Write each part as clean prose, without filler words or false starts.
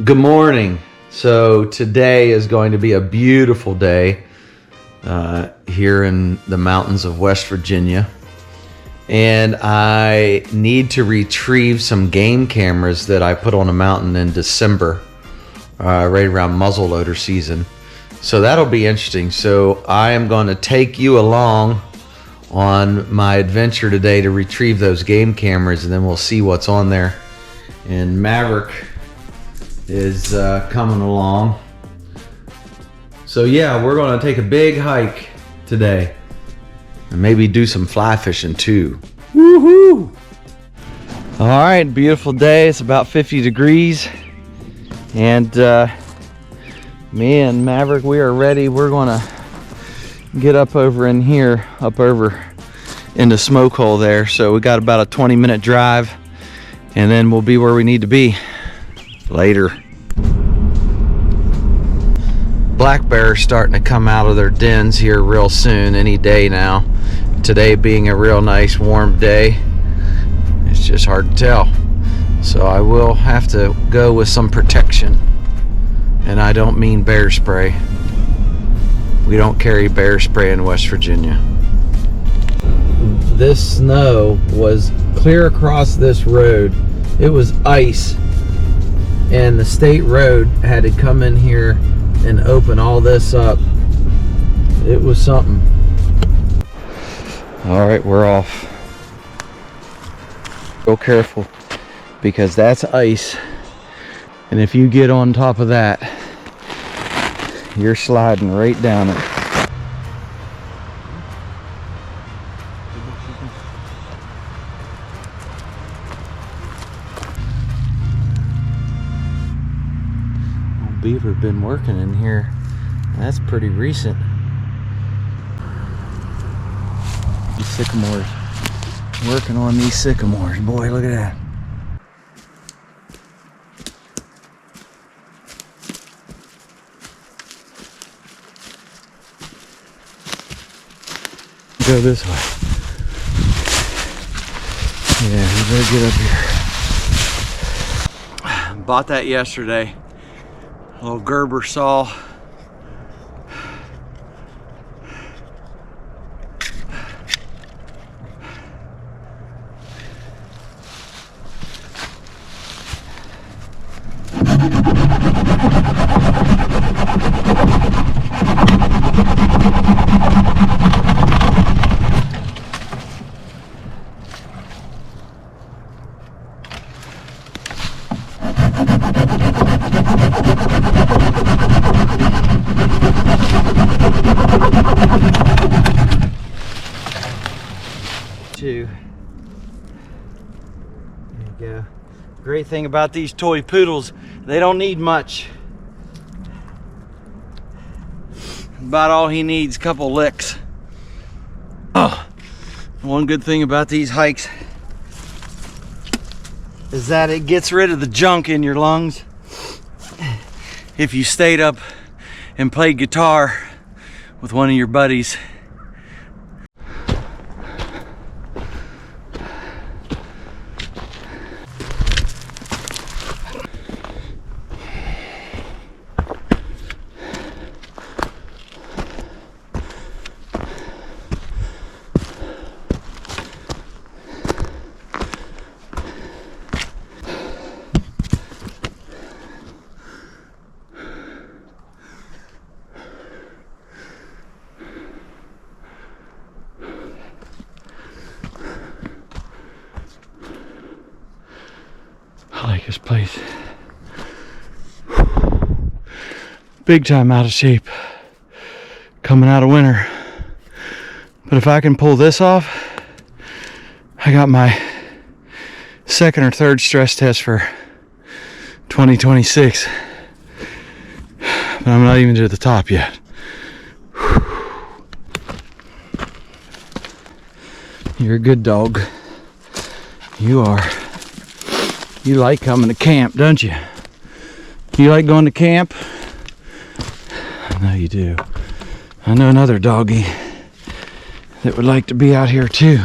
Good morning. So today is going to be a beautiful day here in the mountains of West Virginia. And I need to retrieve some game cameras that I put on a mountain in December, right around muzzleloader season. So that'll be interesting. So I am going to take you along on my adventure today to retrieve those game cameras, and then we'll see what's on there. And Maverick is coming along. So yeah, we're going to take a big hike today and maybe do some fly fishing too. Woohoo! All right, beautiful day. It's about 50 degrees, and me and Maverick, we are ready. We're gonna get up over in here, up over in the smoke hole there. So we got about a 20-minute drive, and then we'll be where we need to be later. Black bears starting to come out of their dens here real soon, any day now. Today being a real nice warm day, it's just hard to tell. So I will have to go with some protection, and I don't mean bear spray. We don't carry bear spray in West Virginia. This snow was clear across this road. It was ice, and the state road had to come in here and open all this up. It was something. All right, we're off. Real careful, because that's ice, and if you get on top of that, you're sliding right down it. Beaver been working in here. That's pretty recent. These sycamores, working on these sycamores. Boy, look at that. Go this way. Yeah, you better get up here. Bought that yesterday. A little Gerber saw. There you go. Great thing about these toy poodles, they don't need much. About all he needs, a couple licks. Oh, one good thing about these hikes is that it gets rid of the junk in your lungs. If you stayed up and played guitar with one of your buddies. I like this place. Big time out of shape coming out of winter. But if I can pull this off, I got my second or third stress test for 2026. But I'm not even to the top yet. You're a good dog. You are. You like coming to camp, don't you? You like going to camp? I know you do. I know another doggy that would like to be out here too.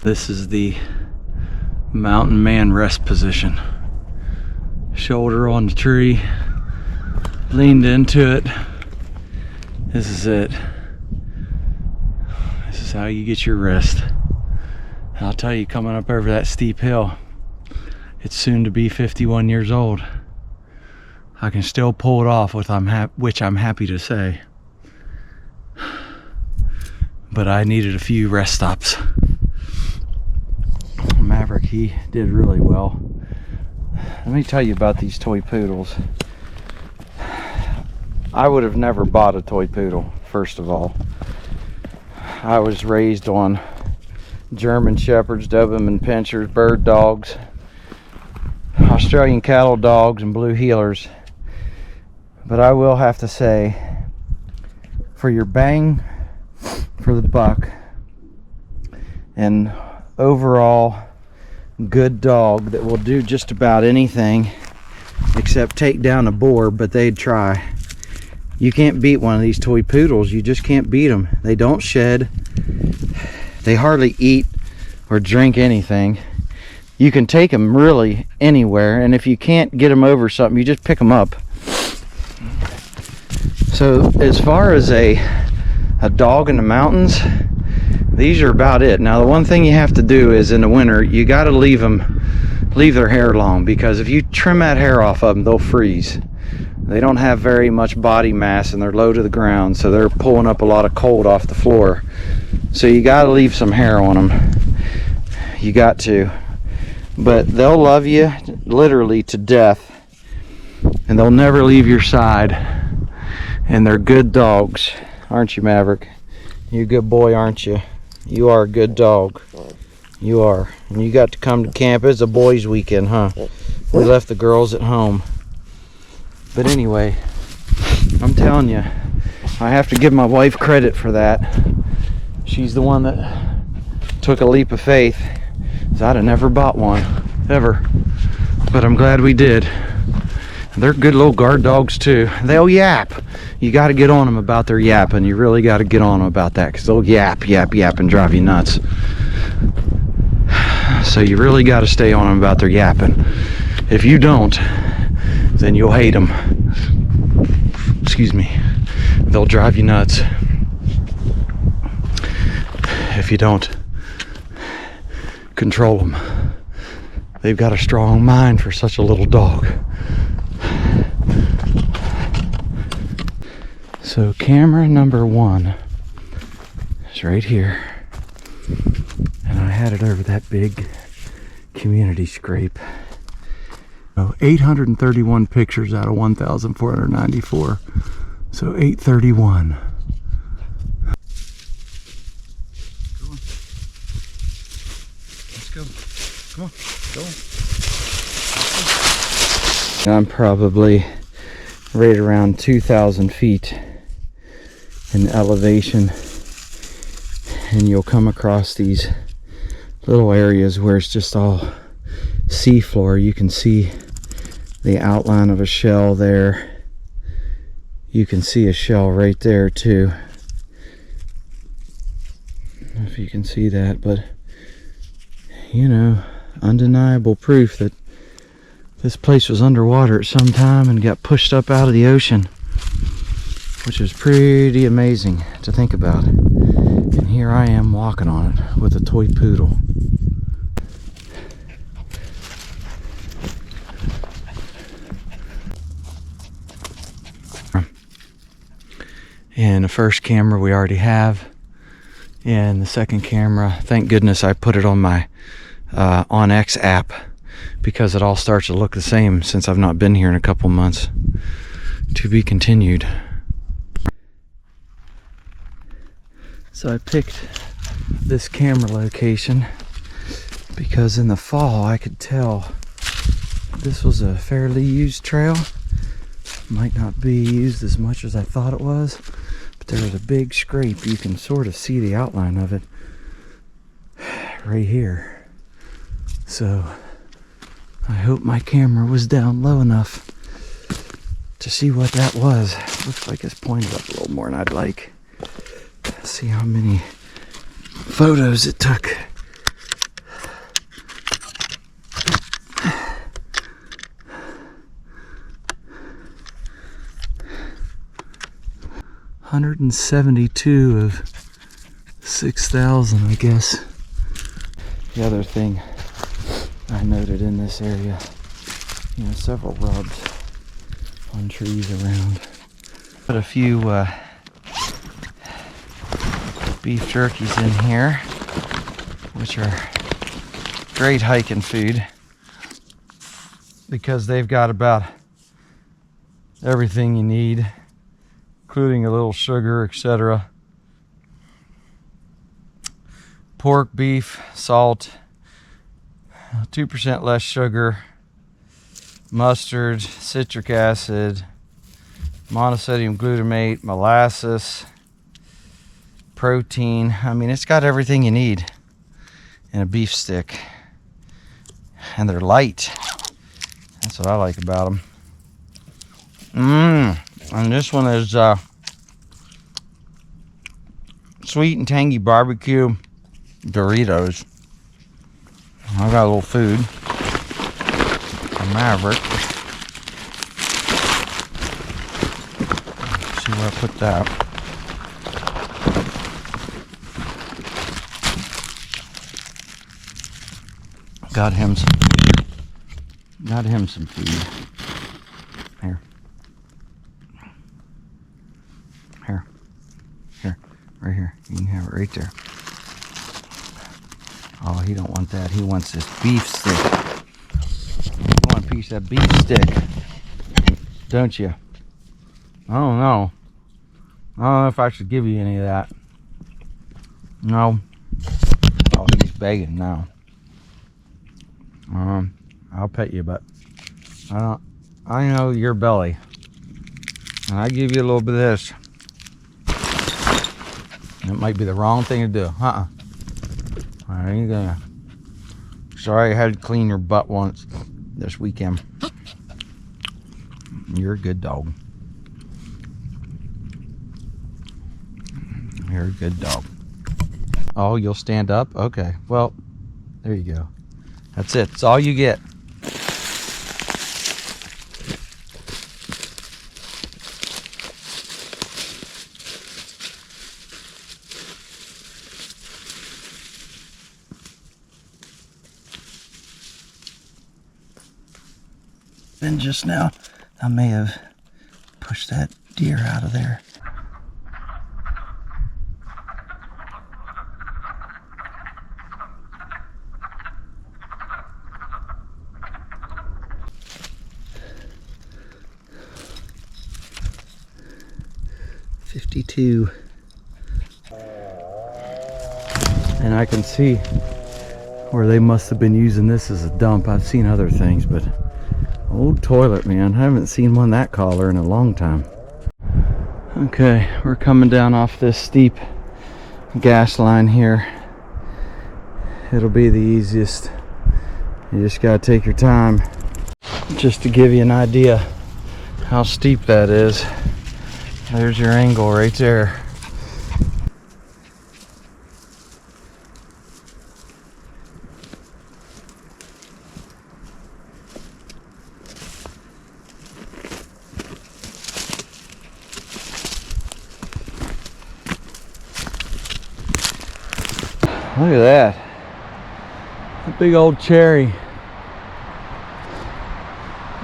This is the mountain man rest position. Shoulder on the tree, leaned into it. This is it. This is how you get your rest. And I'll tell you, coming up over that steep hill, it's soon to be 51 years old. I can still pull it off, which I'm happy to say. But I needed a few rest stops. Maverick, he did really well. Let me tell you about these toy poodles. I would have never bought a toy poodle, first of all. I was raised on German Shepherds, Doberman Pinschers, bird dogs, Australian cattle dogs, and blue heelers. But I will have to say, for your bang for the buck and overall good dog that will do just about anything except take down a boar, but they'd try. You can't beat one of these toy poodles. You just can't beat them. They don't shed. They hardly eat or drink anything. You can take them really anywhere, and if you can't get them over something, you just pick them up. So as far as a dog in the mountains, these are about it. Now the one thing you have to do is in the winter, you got to leave their hair long, because if you trim that hair off of them, they'll freeze. They don't have very much body mass and they're low to the ground, so they're pulling up a lot of cold off the floor. So you got to leave some hair on them. You got to. But they'll love you literally to death, and they'll never leave your side. And they're good dogs, aren't you, Maverick? You're a good boy, aren't you? You are a good dog. You are. And you got to come to camp. It's a boys' weekend, huh? We left the girls at home. But anyway, I'm telling you, I have to give my wife credit for that. She's the one that took a leap of faith. 'Cause I'd have never bought one, ever. But I'm glad we did. They're good little guard dogs too. They'll yap. You got to get on them about their yapping. You really got to get on them about that, because they'll yap, and drive you nuts. So you really got to stay on them about their yapping. If you don't, then you'll hate them. Excuse me. They'll drive you nuts if you don't control them. They've got a strong mind for such a little dog. So camera number 1 is right here, and I had it over that big community scrape. 831 pictures out of 1,494, so 831. Let's go. Come on, go on. I'm probably right around 2,000 feet in elevation, and you'll come across these little areas where it's just all seafloor. You can see the outline of a shell there. You can see a shell right there too. I don't know if you can see that, but you know, undeniable proof that this place was underwater at some time and got pushed up out of the ocean, which is pretty amazing to think about. And here I am walking on it with a toy poodle. And the first camera we already have, and the second camera, thank goodness I put it on my OnX app, because it all starts to look the same since I've not been here in a couple months. To be continued. So I picked this camera location because in the fall I could tell this was a fairly used trail. Might not be used as much as I thought it was, but there was a big scrape. You can sort of see the outline of it right here. So I hope my camera was down low enough to see what that was. Looks like it's pointed up a little more than I'd like. Let's see how many photos it took 172 of 6,000, I guess. The other thing I noted in this area, you know, several rubs on trees around. Put a few beef jerkies in here, which are great hiking food because they've got about everything you need, including a little sugar, etc. Pork, beef, salt, 2% less sugar, mustard, citric acid, monosodium glutamate, molasses, protein. I mean, it's got everything you need in a beef stick. And they're light. That's what I like about them. And this one is sweet and tangy barbecue Doritos. I got a little food. A Maverick. Let's see where I put that. Got him some food. Here. Here. Right here. You can have it right there. Oh, he don't want that. He wants this beef stick. You want a piece of that beef stick, don't you? I don't know. I don't know if I should give you any of that. No. Oh, he's begging now. I'll pet you, but I know your belly, and I give you a little bit of this. It might be the wrong thing to do. I ain't gonna. Sorry, I had to clean your butt once this weekend. You're a good dog. You're a good dog. Oh, you'll stand up? Okay. Well, there you go. That's it. That's all you get. And just now, I may have pushed that deer out of there. .52, and I can see where they must have been using this as a dump. I've seen other things, but old toilet, man. I haven't seen one that collar in a long time. Okay, we're coming down off this steep gas line here. It'll be the easiest. You just gotta take your time. Just to give you an idea how steep that is. There's your angle right there. Look at that. A big old cherry.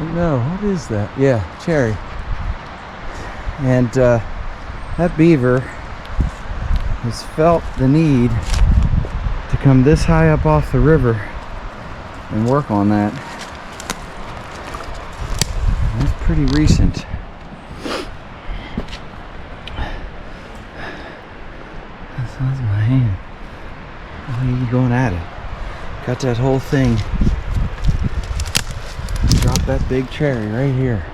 No, what is that? Yeah, cherry. And that beaver has felt the need to come this high up off the river and work on that. That's pretty recent. That's my hand. Why are you going at it? Got that whole thing. Drop that big cherry right here.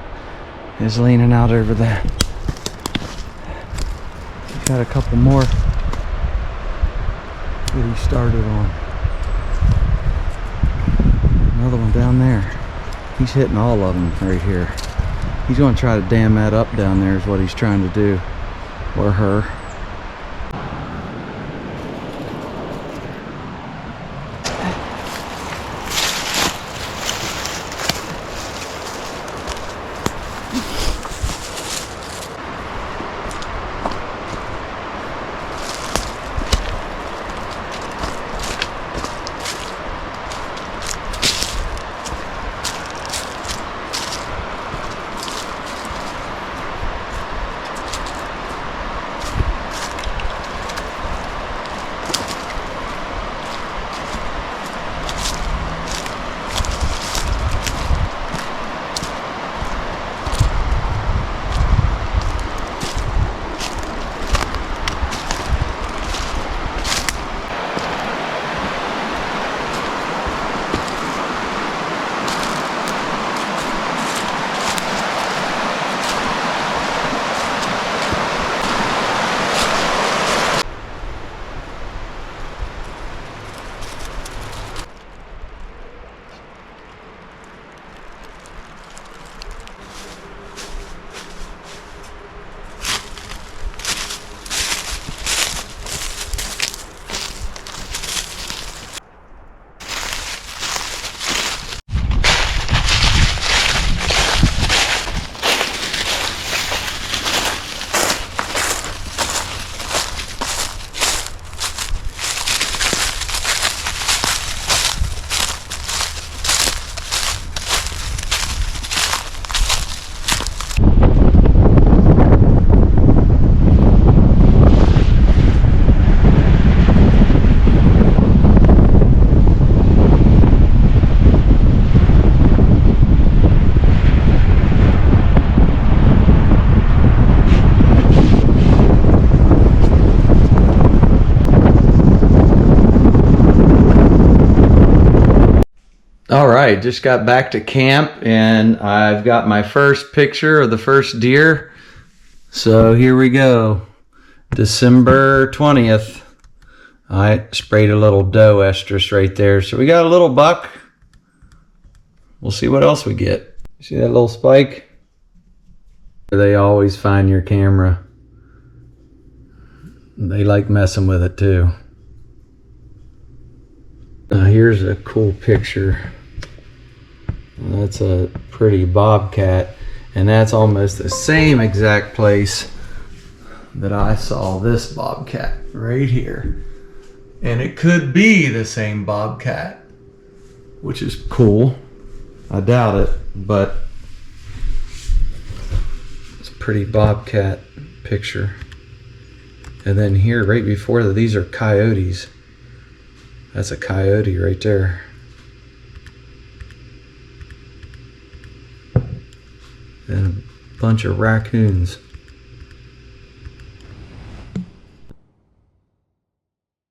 Is leaning out over there. Got a couple more that he started on. Another one down there. He's hitting all of them right here. He's going to try to dam that up down there is what he's trying to do. Or her. All right, just got back to camp and I've got my first picture of the first deer. So here we go. December 20th. I sprayed a little doe estrus right there. So we got a little buck. We'll see what else we get. See that little spike? They always find your camera. They like messing with it too. Now here's a cool picture. That's a pretty bobcat, and that's almost the same exact place that I saw this bobcat right here. And it could be the same bobcat, which is cool. I doubt it, but it's a pretty bobcat picture. And then here, right before that, these are coyotes. That's a coyote right there. And a bunch of raccoons.